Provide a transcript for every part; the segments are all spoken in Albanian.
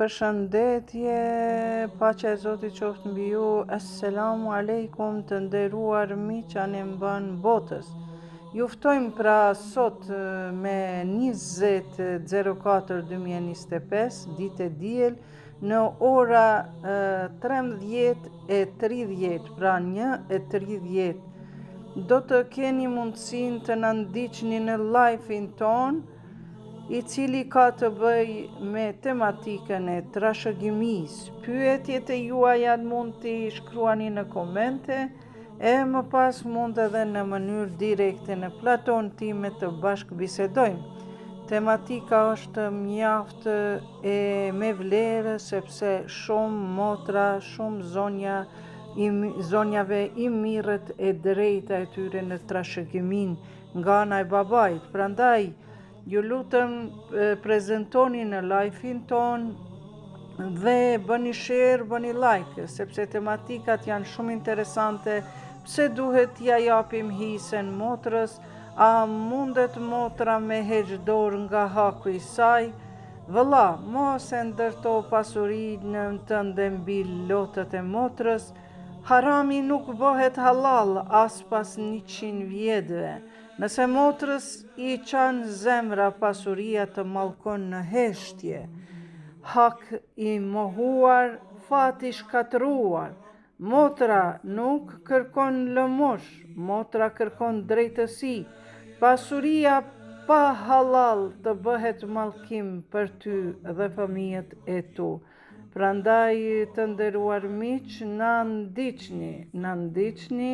Përshëndetje, paqja e Zotit qoftë mbi ju. Assalamu alaikum të nderuar miq anë mban botës. Ju ftojmë pra sot me 20/04/2025, ditë e diel, në ora 13:30, pra 1:30. Do të keni mundësinë të na ndiqni në live-in ton, i cili ka të bëj me tematikën e trashëgimisë. Pyetjet e juaja mund t'i shkruani në komente e më pas mund edhe në mënyrë direkte në platon time të bashkë bisedojmë. Tematika është mjaft e me vlerë sepse shumë motra, shumë zonjave i mirët e drejta e tyre në trashëgimin nga ana e babait. Prandaj ju lutem prezentoni në live-in ton dhe bëni share, bëni like, sepse tematikat janë shumë interesante. Pse duhet ja japim hisen motrës? A mundet motra me heq dorë nga haku i saj? Vëlla, mos e ndërto pasurinë tënde mbi lotët e motrës. Harami nuk bëhet halal as pas 100 vjetëve. Nëse motrës i qanë zemra pasuria të mallkon në heshtje, hak i mohuar, fati shkatëruar. Motra nuk kërkon lëmosh, motra kërkon drejtësi. Pasuria pa halal të bëhet mallkim për ty dhe fëmijët e tu. Prandaj të nderuar miq, na ndiqni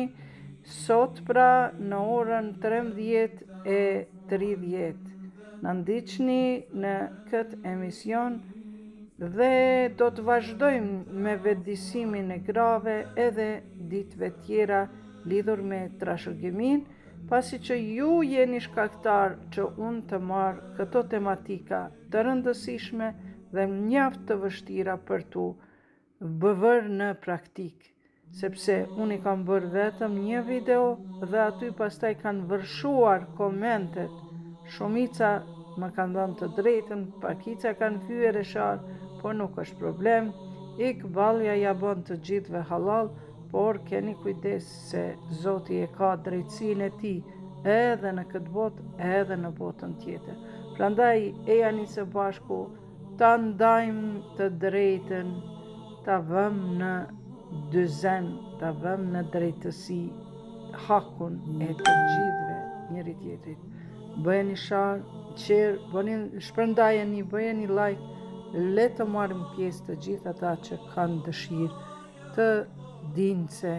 sot pra në orën 13:30. Na ndiqni në këtë emision dhe do të vazhdojmë me vetëdijsimin e grave edhe ditëve tjera lidhur me trashëgimin, pasi që ju jeni shkaktar që unë të marr këto tematika të rëndësishme dhe mjaft të vështira për tu bëvër në praktikë. Sepse unë i kam bërë vetëm një video dhe aty pastaj kanë vërshuar komentet. Shumica më kanë dhënë të drejtën, pakica kanë hyer e sharë, po nuk është problem. Iqbalja ja bën të gjithëve halal, por keni kujdes se Zoti e ka drejtsinë e tij edhe në këtë botë, edhe në botën tjetër. Prandaj eja së bashku ta ndajmë të drejtën, ta vëmë në dyzen, ta vëmë në drejtësi hakun e të gjithëve njëri tjetrit. Bëjeni share, shpërndajeni, bëjeni like, le të marrim pjesë të gjithë ata që kanë dëshirë të dinë se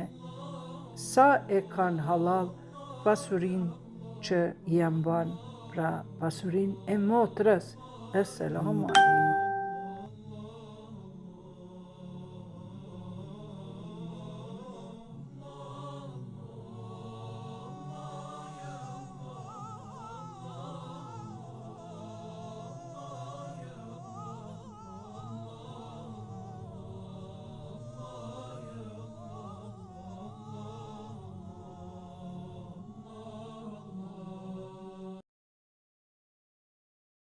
sa e kanë halal pasurinë që ja mban, pra pasurinë e motrës. Assalamu alaikum.